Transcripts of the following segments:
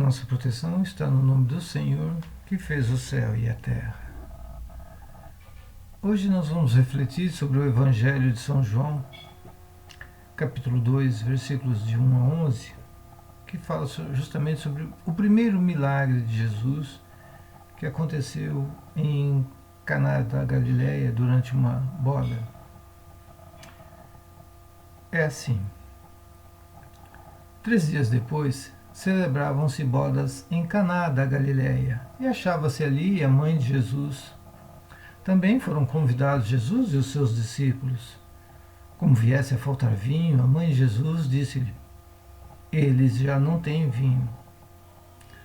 nossa proteção está no nome do Senhor, que fez o céu e a terra. Hoje nós vamos refletir sobre o Evangelho de São João, capítulo 2, versículos de 1 a 11, que fala justamente sobre o primeiro milagre de Jesus que aconteceu em Caná da Galileia durante uma boda. É assim: 3 dias depois, celebravam-se bodas em Caná da Galileia, e achava-se ali a mãe de Jesus. Também foram convidados Jesus e os seus discípulos. Como viesse a faltar vinho, a mãe de Jesus disse-lhe: eles já não têm vinho.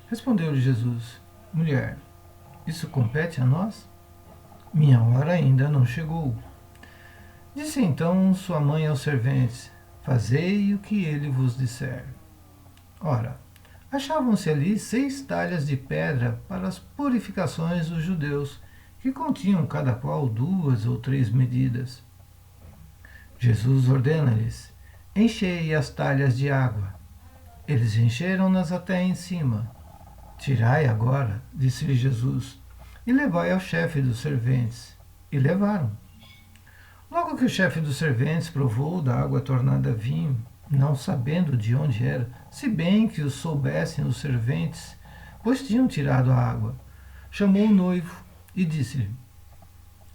Respondeu-lhe Jesus: mulher, isso compete a nós? Minha hora ainda não chegou. Disse então sua mãe aos serventes: fazei o que ele vos disser. Ora, achavam-se ali 6 talhas de pedra para as purificações dos judeus, que continham cada qual 2 ou 3 medidas. Jesus ordena-lhes: enchei as talhas de água. Eles encheram-nas até em cima. Tirai agora, disse-lhe Jesus, e levai ao chefe dos serventes. E levaram. Logo que o chefe dos serventes provou da água tornada vinho, não sabendo de onde era, se bem que o soubessem os serventes, pois tinham tirado a água, chamou o noivo e disse-lhe: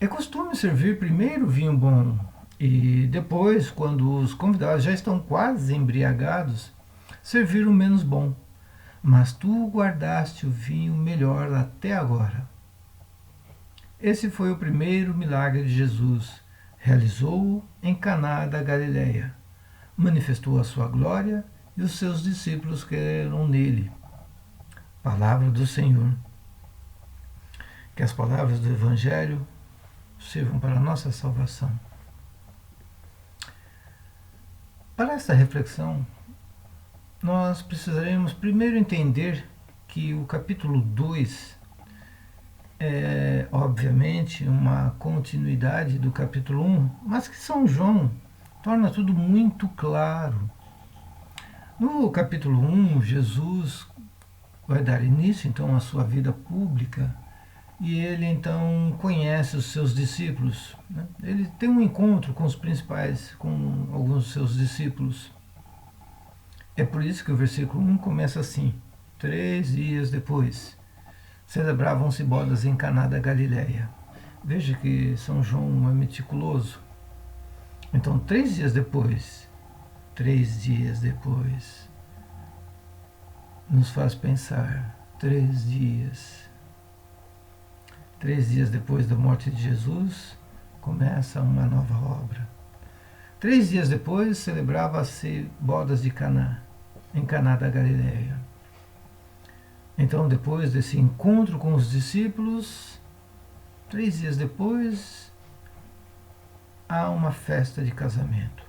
é costume servir primeiro o vinho bom, e depois, quando os convidados já estão quase embriagados, servir o menos bom. Mas tu guardaste o vinho melhor até agora. Esse foi o primeiro milagre de Jesus. Realizou-o em Caná da Galileia. Manifestou a sua glória e os seus discípulos creram nele. Palavra do Senhor. Que as palavras do Evangelho sirvam para a nossa salvação. Para esta reflexão, nós precisaremos primeiro entender que o capítulo 2 é, obviamente, uma continuidade do capítulo 1, mas que São João torna tudo muito claro. No capítulo 1, Jesus vai dar início, então, à sua vida pública, e ele, então, conhece os seus discípulos. Né? Ele tem um encontro com os principais, com alguns dos seus discípulos. É por isso que o versículo 1 começa assim: 3 dias depois, celebravam-se bodas em Caná da Galileia. Veja que São João é meticuloso. Então, 3 dias depois, nos faz pensar: 3 dias. 3 dias depois da morte de Jesus, começa uma nova obra. 3 dias depois, celebrava-se bodas de Caná, em Caná da Galileia. Então, depois desse encontro com os discípulos, 3 dias depois, há uma festa de casamento.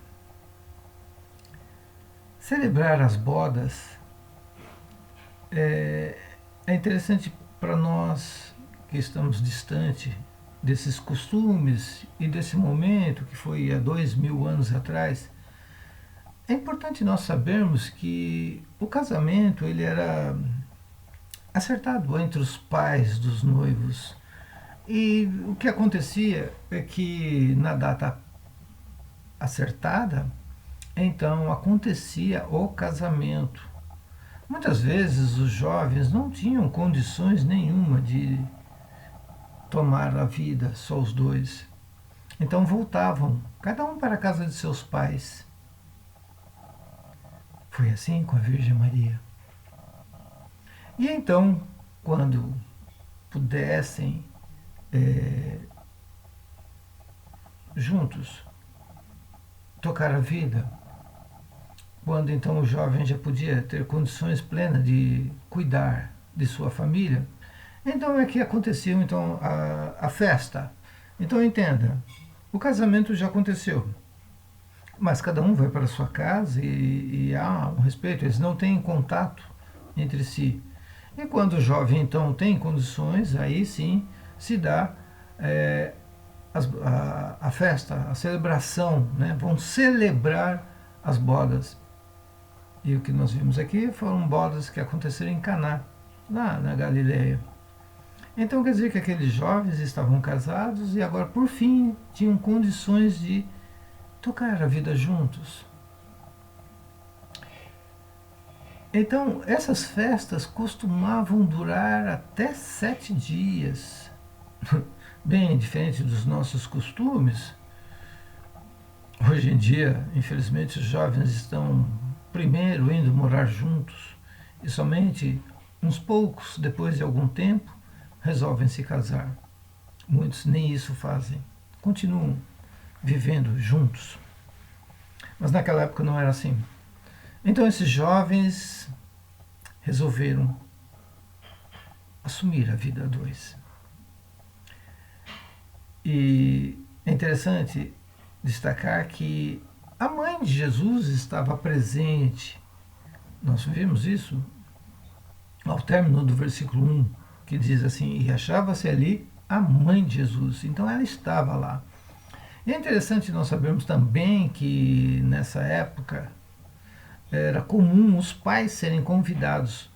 Celebrar as bodas é interessante para nós que estamos distante desses costumes e desse momento que foi há 2000 anos atrás. É importante nós sabermos que o casamento ele era acertado entre os pais dos noivos. E o que acontecia é que na data acertada, então acontecia o casamento. Muitas vezes os jovens não tinham condições nenhuma de tomar a vida, só os dois. Então voltavam, cada um para a casa de seus pais. Foi assim com a Virgem Maria. E então, quando pudessem juntos tocar a vida, quando então o jovem já podia ter condições plenas de cuidar de sua família, então é que acontecia então, a festa. Então entenda, o casamento já aconteceu, mas cada um vai para a sua casa e há um respeito, eles não têm contato entre si. E quando o jovem então tem condições, aí sim se dá a festa, a celebração, né? Vão celebrar as bodas. E o que nós vimos aqui foram bodas que aconteceram em Caná, lá na Galileia. Então quer dizer que aqueles jovens estavam casados e agora, por fim, tinham condições de tocar a vida juntos. Então, essas festas costumavam durar até 7 dias. Bem diferente dos nossos costumes. Hoje em dia, infelizmente, os jovens estão primeiro indo morar juntos e somente uns poucos, depois de algum tempo, resolvem se casar. Muitos nem isso fazem. Continuam vivendo juntos. Mas naquela época não era assim. Então esses jovens resolveram assumir a vida a dois. E é interessante destacar que a mãe de Jesus estava presente. Nós vimos isso ao término do versículo 1, que diz assim: e achava-se ali a mãe de Jesus. Então ela estava lá. E é interessante nós sabermos também que nessa época era comum os pais serem convidados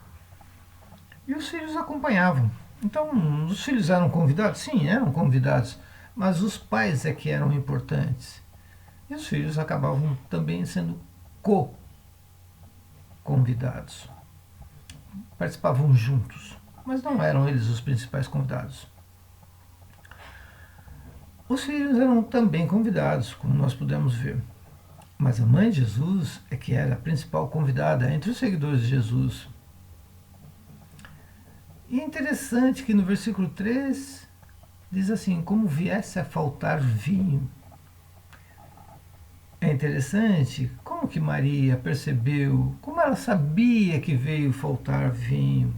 e os filhos acompanhavam. Então, os filhos eram convidados? Sim, eram convidados, mas os pais é que eram importantes. E os filhos acabavam também sendo co-convidados. Participavam juntos, mas não eram eles os principais convidados. Os filhos eram também convidados, como nós pudemos ver. Mas a mãe de Jesus é que era a principal convidada entre os seguidores de Jesus. E é interessante que no versículo 3 diz assim: como viesse a faltar vinho. É interessante como que Maria percebeu, como ela sabia que veio faltar vinho.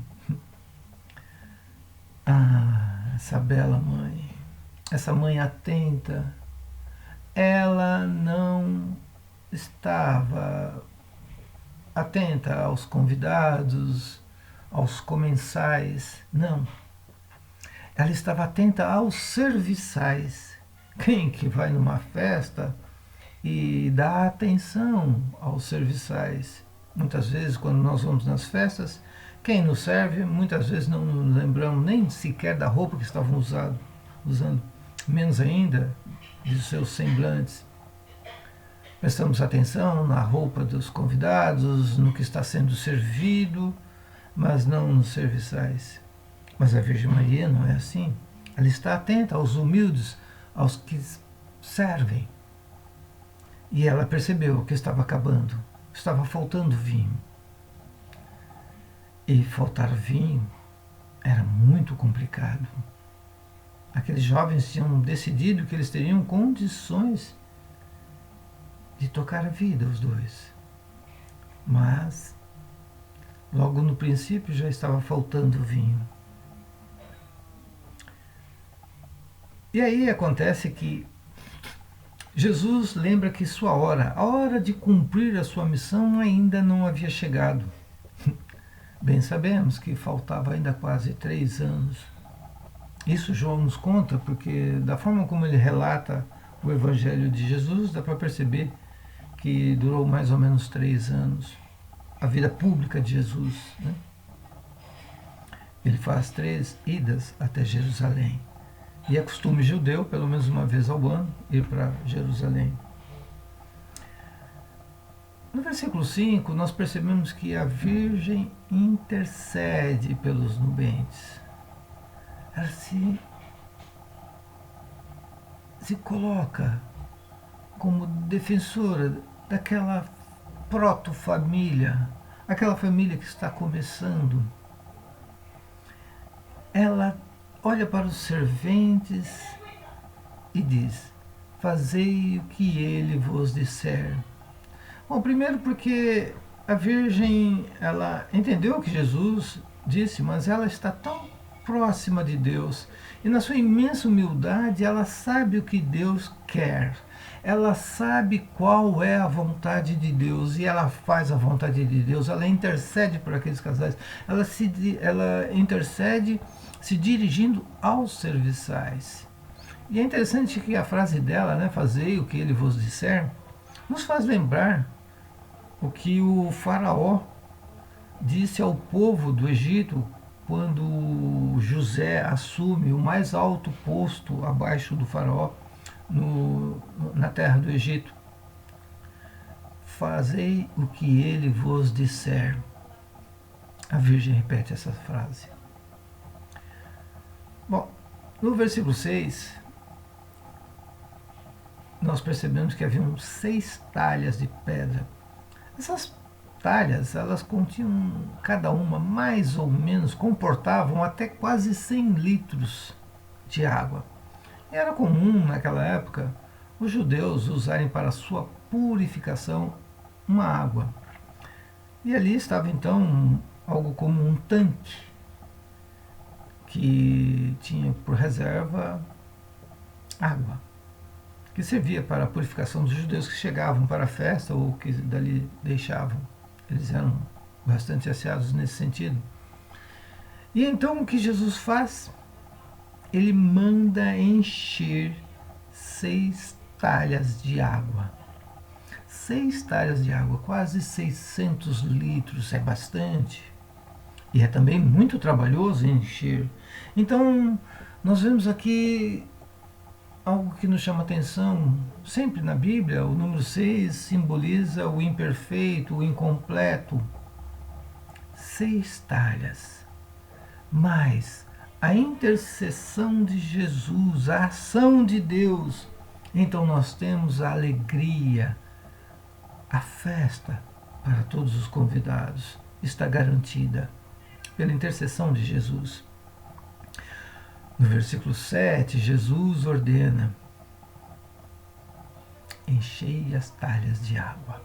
Ah, essa bela mãe, essa mãe atenta, ela não estava atenta aos convidados, aos comensais, não. Ela estava atenta aos serviçais. Quem que vai numa festa e dá atenção aos serviçais? Muitas vezes, quando nós vamos nas festas, quem nos serve, muitas vezes não nos lembramos nem sequer da roupa que estavam usando, menos ainda de seus semblantes. Prestamos atenção na roupa dos convidados, no que está sendo servido, mas não nos serviçais. Mas a Virgem Maria não é assim. Ela está atenta aos humildes, aos que servem. E ela percebeu que estava acabando, estava faltando vinho. E faltar vinho era muito complicado. Aqueles jovens tinham decidido que eles teriam condições de tocar a vida, os dois. Mas, logo no princípio, já estava faltando vinho. E aí acontece que Jesus lembra que sua hora, a hora de cumprir a sua missão, ainda não havia chegado. Bem sabemos que faltava ainda quase 3 anos. Isso João nos conta porque, da forma como ele relata o Evangelho de Jesus, dá para perceber que durou mais ou menos 3 anos, a vida pública de Jesus, né? Ele faz 3 idas até Jerusalém. E é costume judeu, pelo menos uma vez ao ano, ir para Jerusalém. No versículo 5, nós percebemos que a Virgem intercede pelos nubentes. Ela se coloca como defensora daquela proto-família, aquela família que está começando. Ela olha para os serventes e diz: fazei o que ele vos disser. Bom, primeiro porque a Virgem, ela entendeu o que Jesus disse, mas ela está tão próxima de Deus e na sua imensa humildade ela sabe o que Deus quer. Ela sabe qual é a vontade de Deus e ela faz a vontade de Deus. Ela intercede por aqueles casais. Ela intercede se dirigindo aos serviçais. E é interessante que a frase dela, né, fazei o que ele vos disser, nos faz lembrar o que o faraó disse ao povo do Egito quando José assume o mais alto posto abaixo do faraó na terra do Egito. Fazei o que ele vos disser. A Virgem repete essa frase. Bom, no versículo 6, nós percebemos que haviam 6 talhas de pedra. Essas talhas, elas continham, cada uma mais ou menos, comportavam até quase 100 litros de água. Era comum naquela época os judeus usarem para sua purificação uma água. E ali estava então algo como um tanque que tinha por reserva água, que servia para a purificação dos judeus que chegavam para a festa ou que dali deixavam. Eles eram bastante asseados nesse sentido. E então o que Jesus faz? Ele manda encher 6 talhas de água. 6 talhas de água, quase 600 litros, é bastante. E é também muito trabalhoso encher. Então, nós vemos aqui algo que nos chama atenção. Sempre na Bíblia, o número 6 simboliza o imperfeito, o incompleto. 6 talhas. Mas a intercessão de Jesus, a ação de Deus, então nós temos a alegria, a festa para todos os convidados está garantida pela intercessão de Jesus. No versículo 7, Jesus ordena: enchei as talhas de água.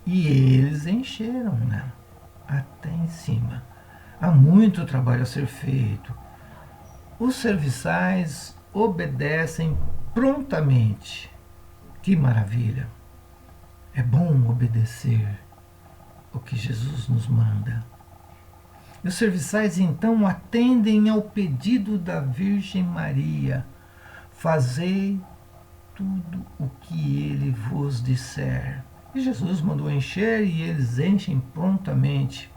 E eles encheram, né? Até em cima. Há muito trabalho a ser feito. Os serviçais obedecem prontamente. Que maravilha! É bom obedecer o que Jesus nos manda. E os serviçais então atendem ao pedido da Virgem Maria: fazei tudo o que ele vos disser. E Jesus mandou encher e eles enchem prontamente.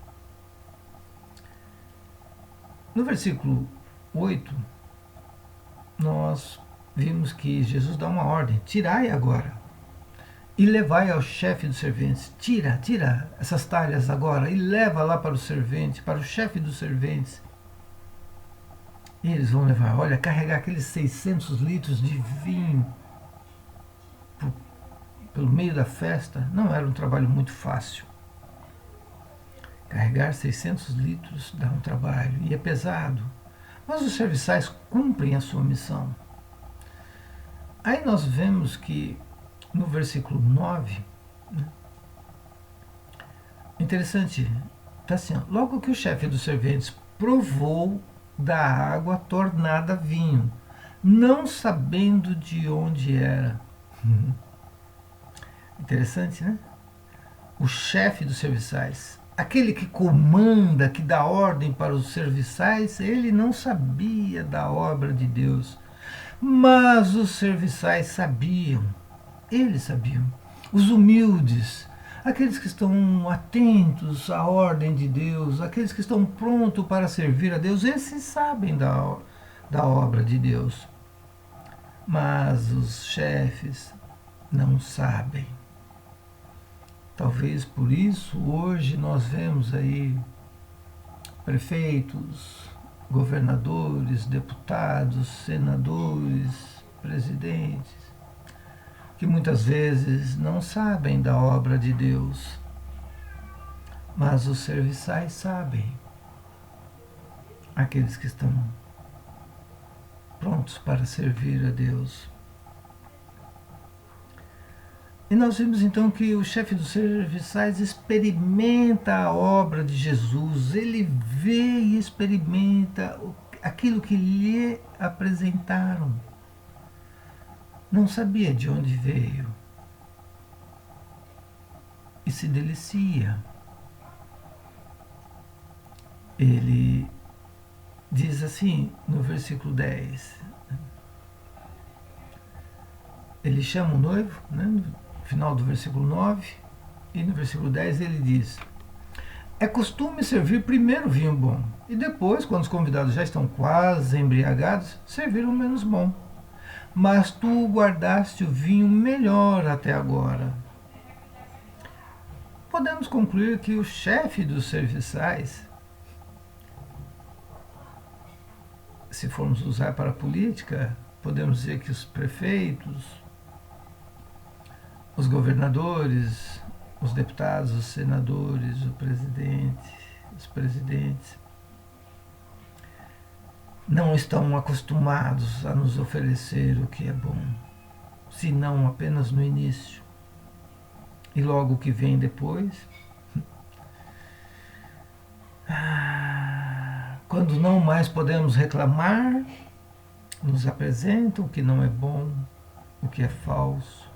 No versículo 8, nós vimos que Jesus dá uma ordem: tirai agora e levai ao chefe dos serventes. Tira essas talhas agora e leva lá para o servente, para o chefe dos serventes. E eles vão levar, olha, carregar aqueles 600 litros de vinho pelo meio da festa não era um trabalho muito fácil. Carregar 600 litros dá um trabalho e é pesado. Mas os serviçais cumprem a sua missão. Aí nós vemos que no versículo 9, né, interessante, está assim: logo que o chefe dos serventes provou da água tornada vinho, não sabendo de onde era. Interessante, né? O chefe dos serviçais, aquele que comanda, que dá ordem para os serviçais, ele não sabia da obra de Deus. Mas os serviçais sabiam, eles sabiam. Os humildes, aqueles que estão atentos à ordem de Deus, aqueles que estão prontos para servir a Deus, esses sabem da obra de Deus. Mas os chefes não sabem. Talvez por isso hoje nós vemos aí prefeitos, governadores, deputados, senadores, presidentes, que muitas vezes não sabem da obra de Deus, mas os serviçais sabem, aqueles que estão prontos para servir a Deus. E nós vimos então que o chefe dos serviçais experimenta a obra de Jesus, ele vê e experimenta aquilo que lhe apresentaram. Não sabia de onde veio e se delicia. Ele diz assim no versículo 10, ele chama o noivo, né, no final do versículo 9, E no versículo 10 ele diz: é costume servir primeiro o vinho bom, e depois, quando os convidados já estão quase embriagados, servir o menos bom. Mas tu guardaste o vinho melhor até agora. Podemos concluir que o chefe dos serviçais, se formos usar para a política, podemos dizer que os prefeitos, os governadores, os deputados, os senadores, o presidente, os presidentes, não estão acostumados a nos oferecer o que é bom, senão apenas no início. E logo o que vem depois, quando não mais podemos reclamar, nos apresentam o que não é bom, o que é falso,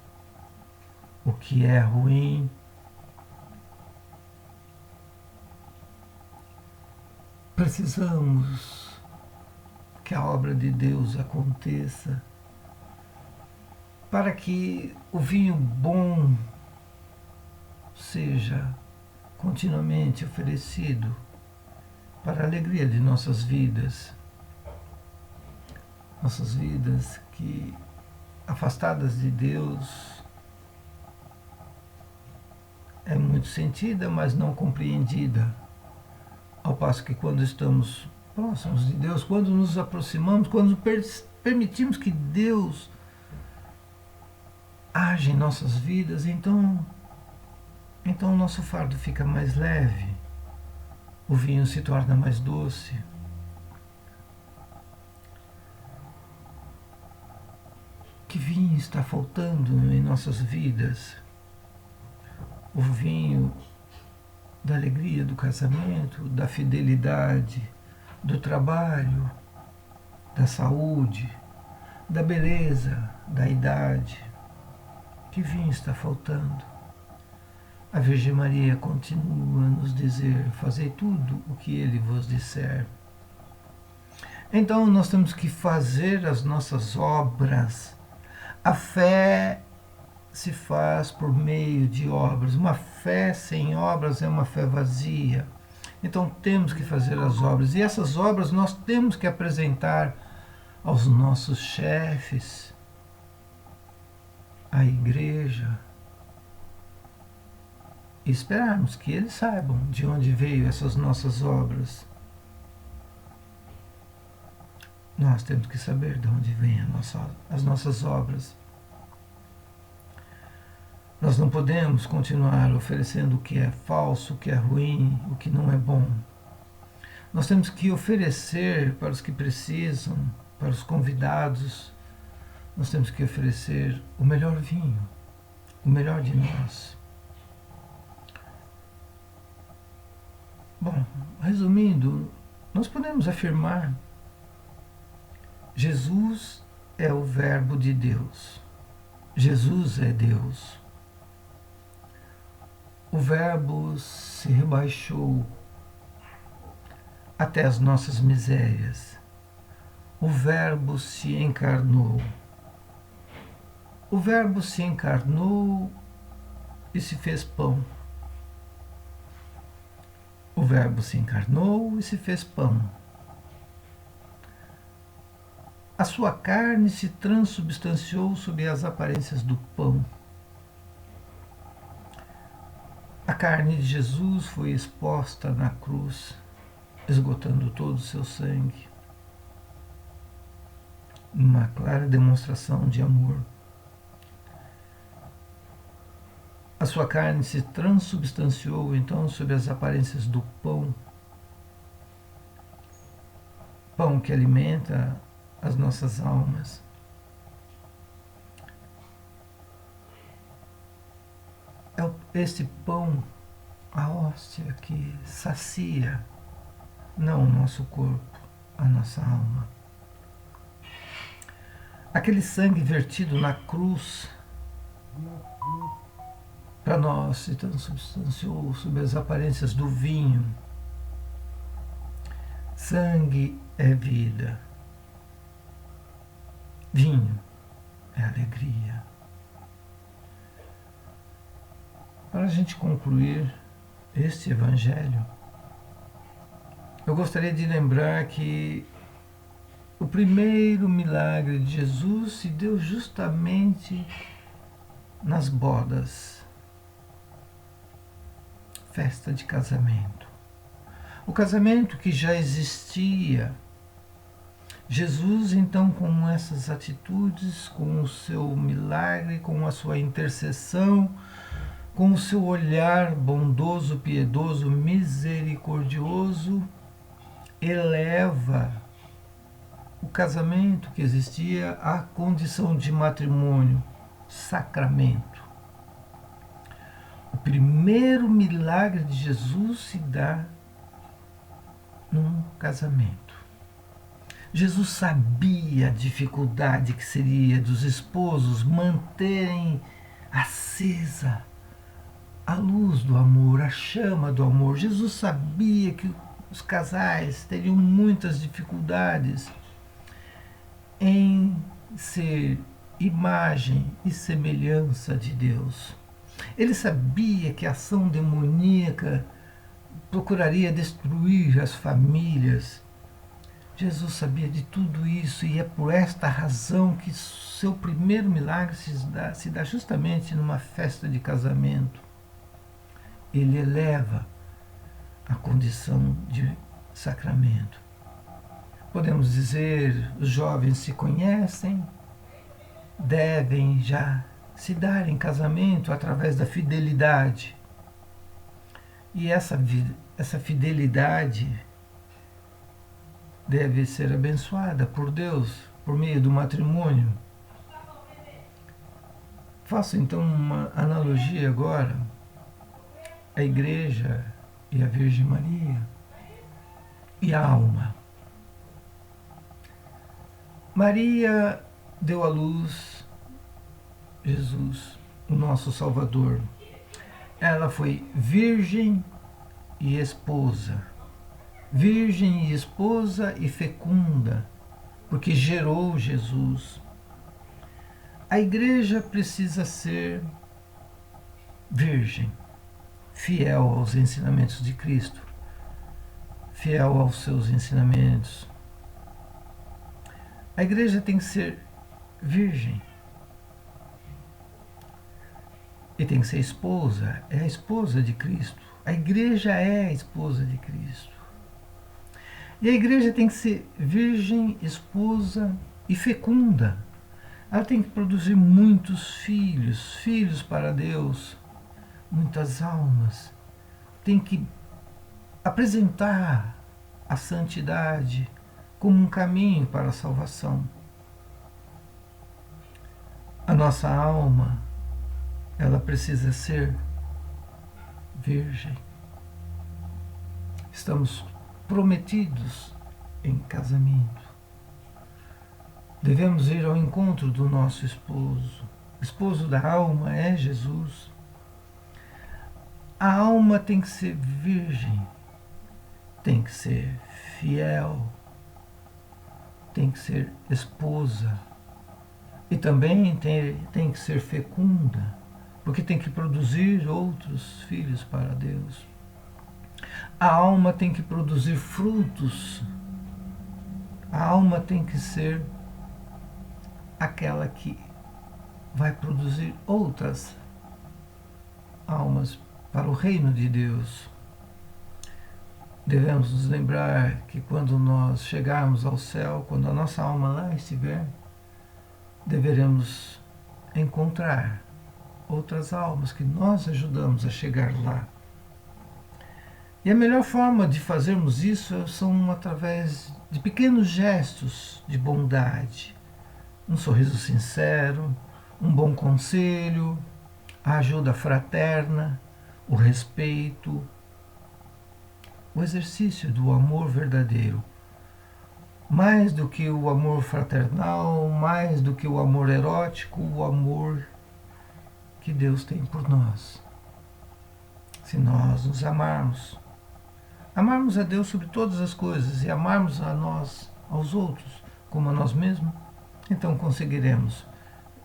o que é ruim. Precisamos que a obra de Deus aconteça para que o vinho bom seja continuamente oferecido para a alegria de nossas vidas que, afastadas de Deus, é muito sentida, mas não compreendida. Ao passo que quando estamos próximos de Deus, quando nos aproximamos, quando permitimos que Deus age em nossas vidas, então o nosso fardo fica mais leve, o vinho se torna mais doce. Que vinho está faltando em nossas vidas? O vinho da alegria do casamento, da fidelidade, do trabalho, da saúde, da beleza, da idade. Que vinho está faltando? A Virgem Maria continua a nos dizer: fazei tudo o que ele vos disser. Então nós temos que fazer as nossas obras. A fé se faz por meio de obras. Uma fé sem obras é uma fé vazia. Então temos que fazer as obras. E essas obras nós temos que apresentar aos nossos chefes, à igreja, e esperarmos que eles saibam de onde veio essas nossas obras. Nós temos que saber de onde vêm as nossas obras. Nós não podemos continuar oferecendo o que é falso, o que é ruim, o que não é bom. Nós temos que oferecer para os que precisam, para os convidados, nós temos que oferecer o melhor vinho, o melhor de nós. Bom, resumindo, nós podemos afirmar: Jesus é o Verbo de Deus. Jesus é Deus. O Verbo se rebaixou até as nossas misérias. O Verbo se encarnou. O Verbo se encarnou e se fez pão. O Verbo se encarnou e se fez pão. A sua carne se transubstanciou sob as aparências do pão. A carne de Jesus foi exposta na cruz, esgotando todo o seu sangue. Uma clara demonstração de amor. A sua carne se transubstanciou então sob as aparências do pão. Pão que alimenta as nossas almas. É este pão, a hóstia que sacia, não o nosso corpo, a nossa alma. Aquele sangue vertido na cruz para nós se transubstanciou sob as aparências do vinho. Sangue é vida. Vinho é alegria. Para a gente concluir este Evangelho, eu gostaria de lembrar que o primeiro milagre de Jesus se deu justamente nas bodas, festa de casamento. O casamento que já existia. Jesus, então, com essas atitudes, com o seu milagre, com a sua intercessão, com o seu olhar bondoso, piedoso, misericordioso, eleva o casamento que existia à condição de matrimônio, sacramento. O primeiro milagre de Jesus se dá num casamento. Jesus sabia a dificuldade que seria dos esposos manterem acesa a luz do amor, a chama do amor. Jesus sabia que os casais teriam muitas dificuldades em ser imagem e semelhança de Deus. Ele sabia que a ação demoníaca procuraria destruir as famílias. Jesus sabia de tudo isso e é por esta razão que seu primeiro milagre se dá justamente numa festa de casamento. Ele eleva a condição de sacramento. Podemos dizer, os jovens se conhecem, devem já se dar em casamento através da fidelidade. E essa fidelidade deve ser abençoada por Deus por meio do matrimônio. Faço então uma analogia agora. A Igreja e a Virgem Maria e a alma. Maria deu à luz Jesus, o nosso Salvador. Ela foi virgem e esposa. Virgem e esposa e fecunda, porque gerou Jesus. A Igreja precisa ser virgem, fiel aos ensinamentos de Cristo, fiel aos seus ensinamentos. A Igreja tem que ser virgem e tem que ser esposa, é a esposa de Cristo. A Igreja é a esposa de Cristo. E a Igreja tem que ser virgem, esposa e fecunda. Ela tem que produzir muitos filhos, filhos para Deus, muitas almas. Tem que apresentar a santidade como um caminho para a salvação. A nossa alma, ela precisa ser virgem. Estamos prometidos em casamento. Devemos ir ao encontro do nosso esposo. O esposo da alma é Jesus. A alma tem que ser virgem, tem que ser fiel, tem que ser esposa e também tem que ser fecunda, porque tem que produzir outros filhos para Deus. A alma tem que produzir frutos. A alma tem que ser aquela que vai produzir outras almas para o reino de Deus. Devemos nos lembrar que quando nós chegarmos ao céu, quando a nossa alma lá estiver, deveremos encontrar outras almas que nós ajudamos a chegar lá. E a melhor forma de fazermos isso são através de pequenos gestos de bondade. Um sorriso sincero, um bom conselho, a ajuda fraterna, o respeito, o exercício do amor verdadeiro. Mais do que o amor fraternal, mais do que o amor erótico, o amor que Deus tem por nós. Se nós nos amarmos a Deus sobre todas as coisas e amarmos a nós, aos outros, como a nós mesmos, então conseguiremos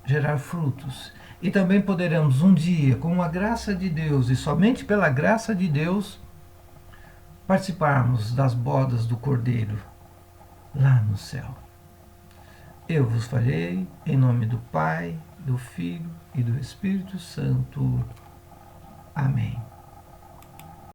gerar frutos. E também poderemos um dia, com a graça de Deus e somente pela graça de Deus, participarmos das bodas do Cordeiro lá no céu. Eu vos falei em nome do Pai, do Filho e do Espírito Santo. Amém.